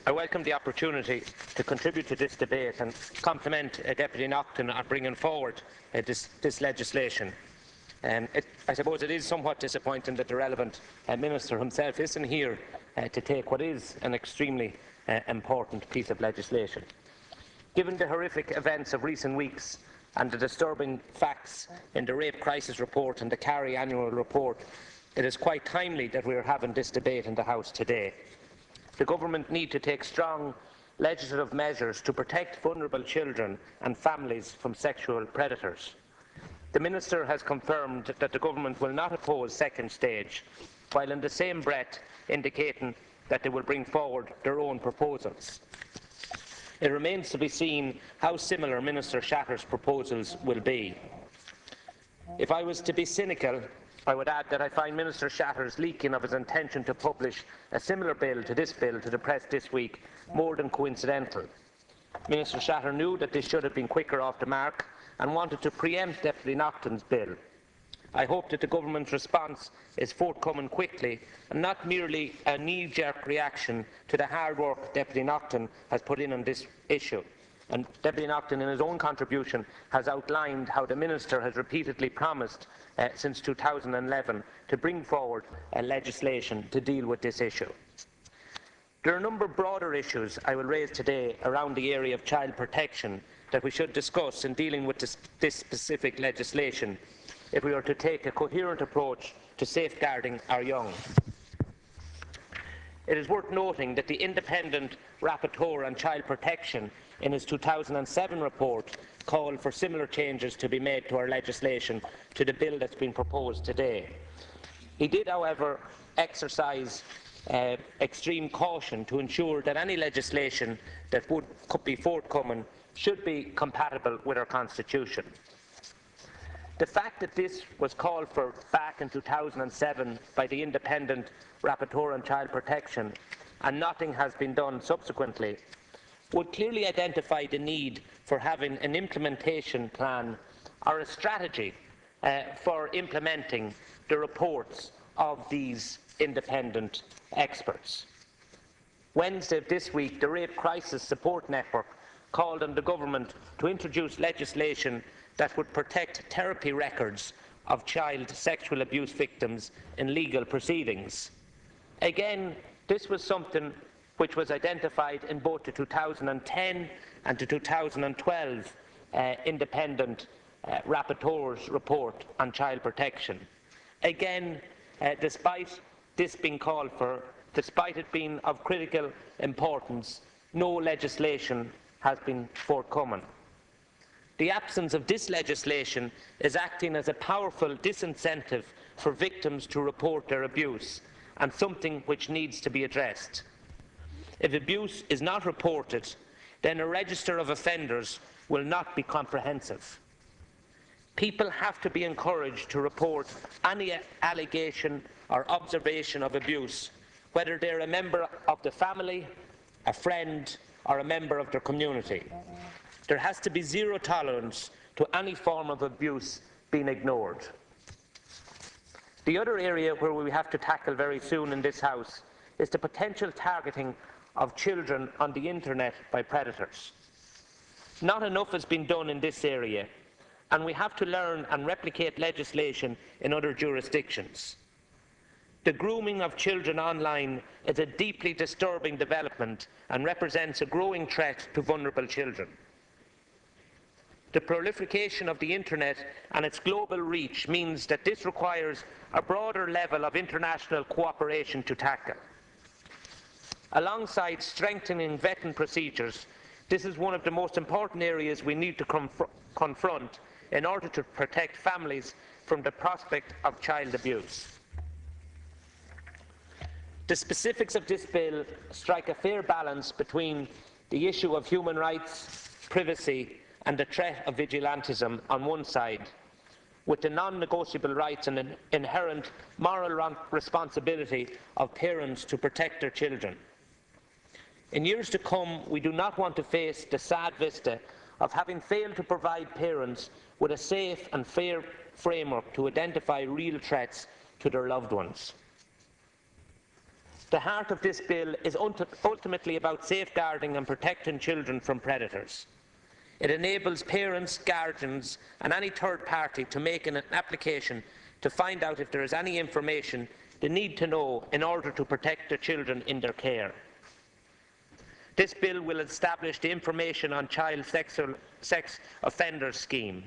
I welcome the opportunity to contribute to this debate and compliment Deputy Naughten on bringing forward this legislation. I suppose it is somewhat disappointing that the relevant Minister himself isn't here to take what is an extremely important piece of legislation. Given the horrific events of recent weeks and the disturbing facts in the Rape Crisis Report and the Kerry Annual Report, it is quite timely that we are having this debate in the House today. The Government need to take strong legislative measures to protect vulnerable children and families from sexual predators. The Minister has confirmed that the Government will not oppose second stage, while in the same breath indicating that they will bring forward their own proposals. It remains to be seen how similar Minister Shatter's proposals will be. If I was to be cynical, I would add that I find Minister Shatter's leaking of his intention to publish a similar bill to this bill to the press this week more than coincidental. Minister Shatter knew that this should have been quicker off the mark and wanted to preempt Deputy Naughten's bill. I hope that the Government's response is forthcoming quickly and not merely a knee-jerk reaction to the hard work Deputy Naughten has put in on this issue. And Deputy Naughten, in his own contribution, has outlined how the Minister has repeatedly promised since 2011 to bring forward legislation to deal with this issue. There are a number of broader issues I will raise today around the area of child protection that we should discuss in dealing with this specific legislation if we are to take a coherent approach to safeguarding our young. It is worth noting that the independent rapporteur on child protection in his 2007 report called for similar changes to be made to our legislation to the bill that's been proposed today. He did, however, exercise extreme caution to ensure that any legislation that could be forthcoming should be compatible with our Constitution. The fact that this was called for back in 2007 by the independent rapporteur on child protection and nothing has been done subsequently would clearly identify the need for having an implementation plan or a strategy for implementing the reports of these independent experts. Wednesday of this week, the Rape Crisis Support Network called on the Government to introduce legislation that would protect therapy records of child sexual abuse victims in legal proceedings. Again, this was something which was identified in both the 2010 and the 2012 independent rapporteur's report on child protection. Again, despite this being called for, despite it being of critical importance, no legislation has been forthcoming. The absence of this legislation is acting as a powerful disincentive for victims to report their abuse, and something which needs to be addressed. If abuse is not reported, then a register of offenders will not be comprehensive. People have to be encouraged to report any allegation or observation of abuse, whether they are a member of the family, a friend, or a member of their community. There has to be zero tolerance to any form of abuse being ignored. The other area where we have to tackle very soon in this House is the potential targeting of children on the internet by predators. Not enough has been done in this area, and we have to learn and replicate legislation in other jurisdictions. The grooming of children online is a deeply disturbing development and represents a growing threat to vulnerable children. The proliferation of the internet and its global reach means that this requires a broader level of international cooperation to tackle. Alongside strengthening vetting procedures, this is one of the most important areas we need to confront in order to protect families from the prospect of child abuse. The specifics of this bill strike a fair balance between the issue of human rights, privacy, and the threat of vigilantism on one side, with the non-negotiable rights and an inherent moral responsibility of parents to protect their children. In years to come, we do not want to face the sad vista of having failed to provide parents with a safe and fair framework to identify real threats to their loved ones. The heart of this bill is ultimately about safeguarding and protecting children from predators. It enables parents, guardians and any third party to make an application to find out if there is any information they need to know in order to protect their children in their care. This bill will establish the Information on Child Sex Offenders scheme,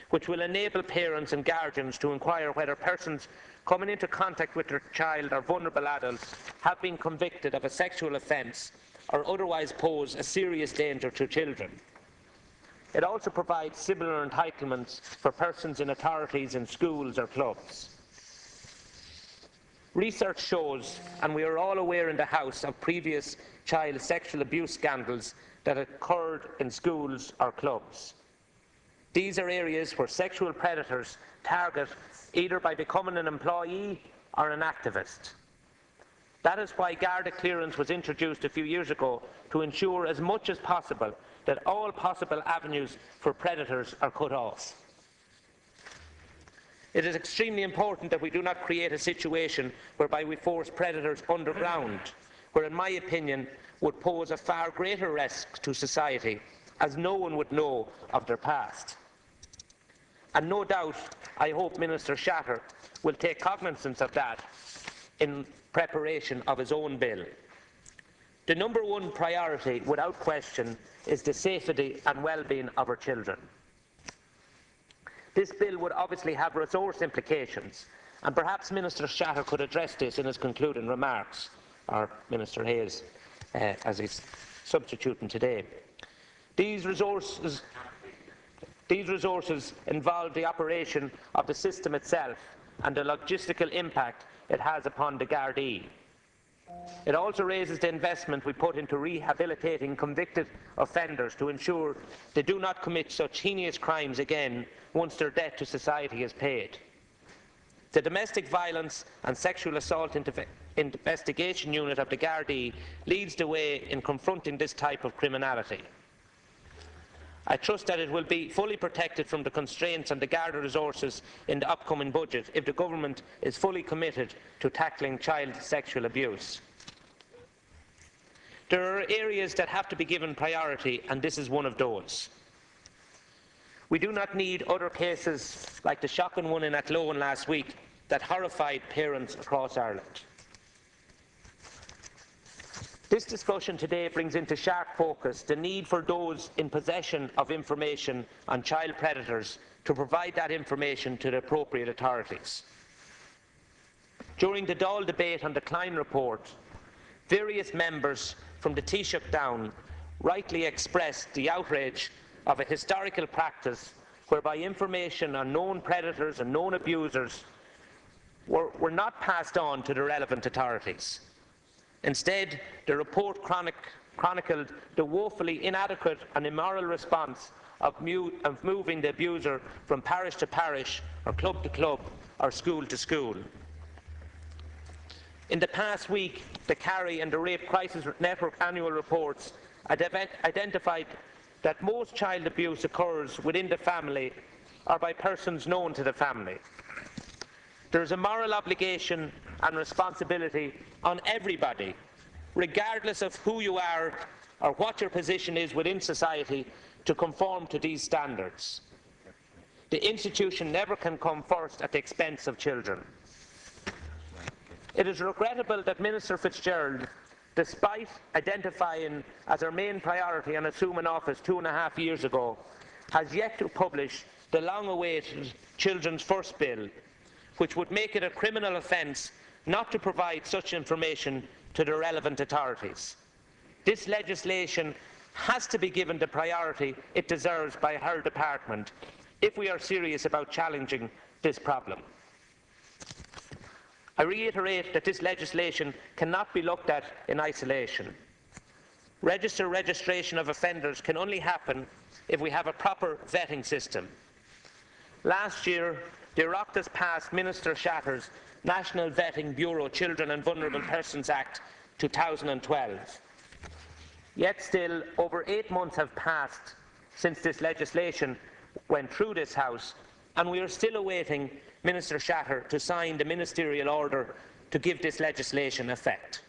which will enable parents and guardians to inquire whether persons coming into contact with their child or vulnerable adults have been convicted of a sexual offence or otherwise pose a serious danger to children. It also provides similar entitlements for persons in authorities in schools or clubs. Research shows, and we are all aware in the House of previous child sexual abuse scandals that occurred in schools or clubs. These are areas where sexual predators target either by becoming an employee or an activist. That is why Garda clearance was introduced a few years ago, to ensure as much as possible that all possible avenues for predators are cut off. It is extremely important that we do not create a situation whereby we force predators underground, where in my opinion would pose a far greater risk to society, as no one would know of their past. And no doubt, I hope Minister Shatter will take cognizance of that in preparation of his own bill. The number one priority, without question, is the safety and well-being of our children. This bill would obviously have resource implications, and perhaps Minister Shatter could address this in his concluding remarks, or Minister Hayes, as he's substituting today. These resources involve the operation of the system itself and the logistical impact it has upon the Gardaí. It also raises the investment we put into rehabilitating convicted offenders to ensure they do not commit such heinous crimes again once their debt to society is paid. The Domestic Violence and Sexual Assault Investigation Unit of the Gardaí leads the way in confronting this type of criminality. I trust that it will be fully protected from the constraints on the Garda resources in the upcoming budget if the Government is fully committed to tackling child sexual abuse. There are areas that have to be given priority, and this is one of those. We do not need other cases like the shocking one in Athlone last week that horrified parents across Ireland. This discussion today brings into sharp focus the need for those in possession of information on child predators to provide that information to the appropriate authorities. During the Dáil debate on the Klein report, various members from the Taoiseach down rightly expressed the outrage of a historical practice whereby information on known predators and known abusers were not passed on to the relevant authorities. Instead, the report chronicled the woefully inadequate and immoral response of moving the abuser from parish to parish, or club to club, or school to school. In the past week, the Carry and the Rape Crisis Network annual reports identified that most child abuse occurs within the family or by persons known to the family. There is a moral obligation and responsibility on everybody, regardless of who you are or what your position is within society, to conform to these standards. The institution never can come first at the expense of children. It is regrettable that Minister Fitzgerald, despite identifying as her main priority and assuming office 2.5 years ago, has yet to publish the long-awaited Children's First Bill, which would make it a criminal offence not to provide such information to the relevant authorities. This legislation has to be given the priority it deserves by her department if we are serious about challenging this problem. I reiterate that this legislation cannot be looked at in isolation. Registration of offenders can only happen if we have a proper vetting system. Last year, the Oireachtas passed Minister Shatter's National Vetting Bureau Children and Vulnerable Persons Act 2012. Yet still, over 8 months have passed since this legislation went through this House, and we are still awaiting Minister Shatter to sign the ministerial order to give this legislation effect.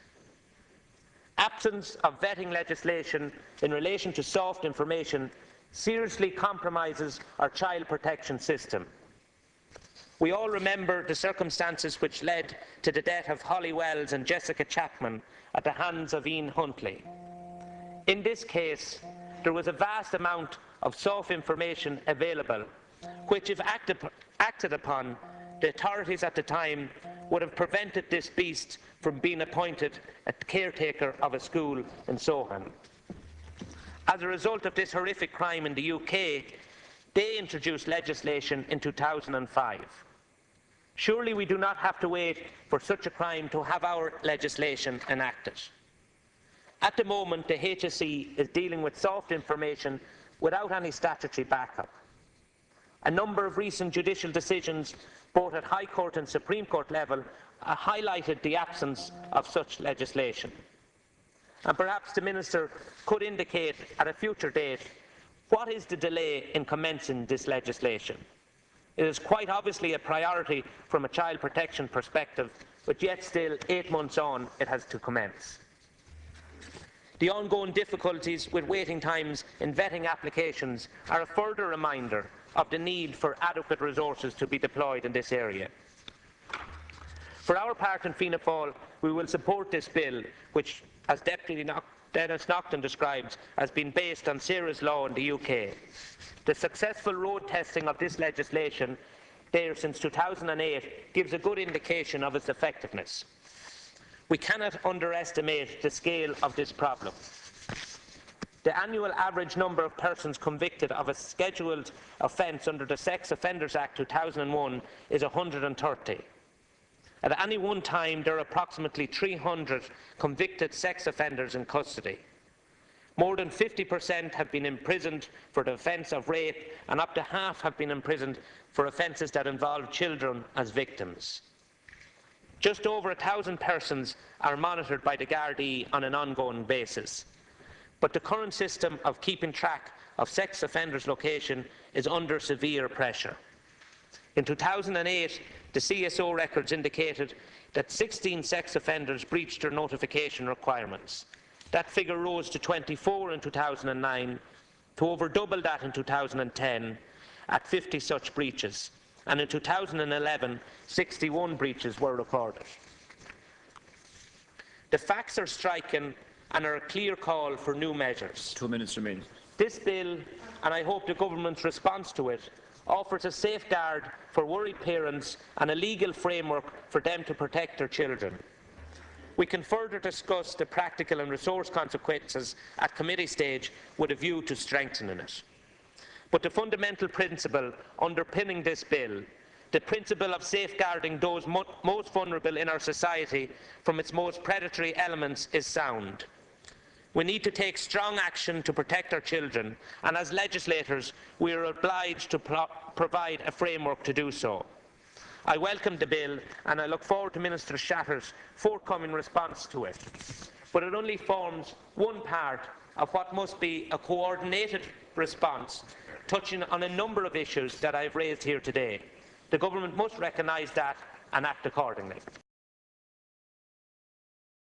absence of vetting legislation in relation to soft information seriously compromises our child protection system. We all remember the circumstances which led to the death of Holly Wells and Jessica Chapman at the hands of Ian Huntley. In this case, there was a vast amount of soft information available, which, if acted upon, the authorities at the time would have prevented this beast from being appointed a caretaker of a school in Sohan. As a result of this horrific crime in the UK, they introduced legislation in 2005. Surely we do not have to wait for such a crime to have our legislation enacted. At the moment, the HSE is dealing with soft information without any statutory backup. A number of recent judicial decisions, both at High Court and Supreme Court level, highlighted the absence of such legislation. And perhaps the Minister could indicate at a future date what is the delay in commencing this legislation. It is quite obviously a priority from a child protection perspective, but yet still 8 months on it has to commence. The ongoing difficulties with waiting times in vetting applications are a further reminder of the need for adequate resources to be deployed in this area. For our part in Fianna Fáil, we will support this bill, which, as Deputy Denis Naughten describes, has been based on Sarah's law in the UK. The successful road testing of this legislation there since 2008 gives a good indication of its effectiveness. We cannot underestimate the scale of this problem. The annual average number of persons convicted of a scheduled offence under the Sex Offenders Act 2001 is 130. At any one time, there are approximately 300 convicted sex offenders in custody. More than 50% have been imprisoned for the offence of rape, and up to half have been imprisoned for offences that involve children as victims. Just over 1,000 persons are monitored by the Gardaí on an ongoing basis. But the current system of keeping track of sex offenders' location is under severe pressure. In 2008, the CSO records indicated that 16 sex offenders breached their notification requirements. That figure rose to 24 in 2009, to over double that in 2010, at 50 such breaches. And in 2011, 61 breaches were recorded. The facts are striking and are a clear call for new measures. 2 minutes remain. This bill, and I hope the government's response to it, offers a safeguard for worried parents and a legal framework for them to protect their children. We can further discuss the practical and resource consequences at committee stage with a view to strengthening it. But the fundamental principle underpinning this bill, the principle of safeguarding those most vulnerable in our society from its most predatory elements, is sound. We need to take strong action to protect our children, and as legislators we are obliged to provide a framework to do so. I welcome the bill and I look forward to Minister Shatter's forthcoming response to it. But it only forms one part of what must be a coordinated response touching on a number of issues that I have raised here today. The Government must recognise that and act accordingly.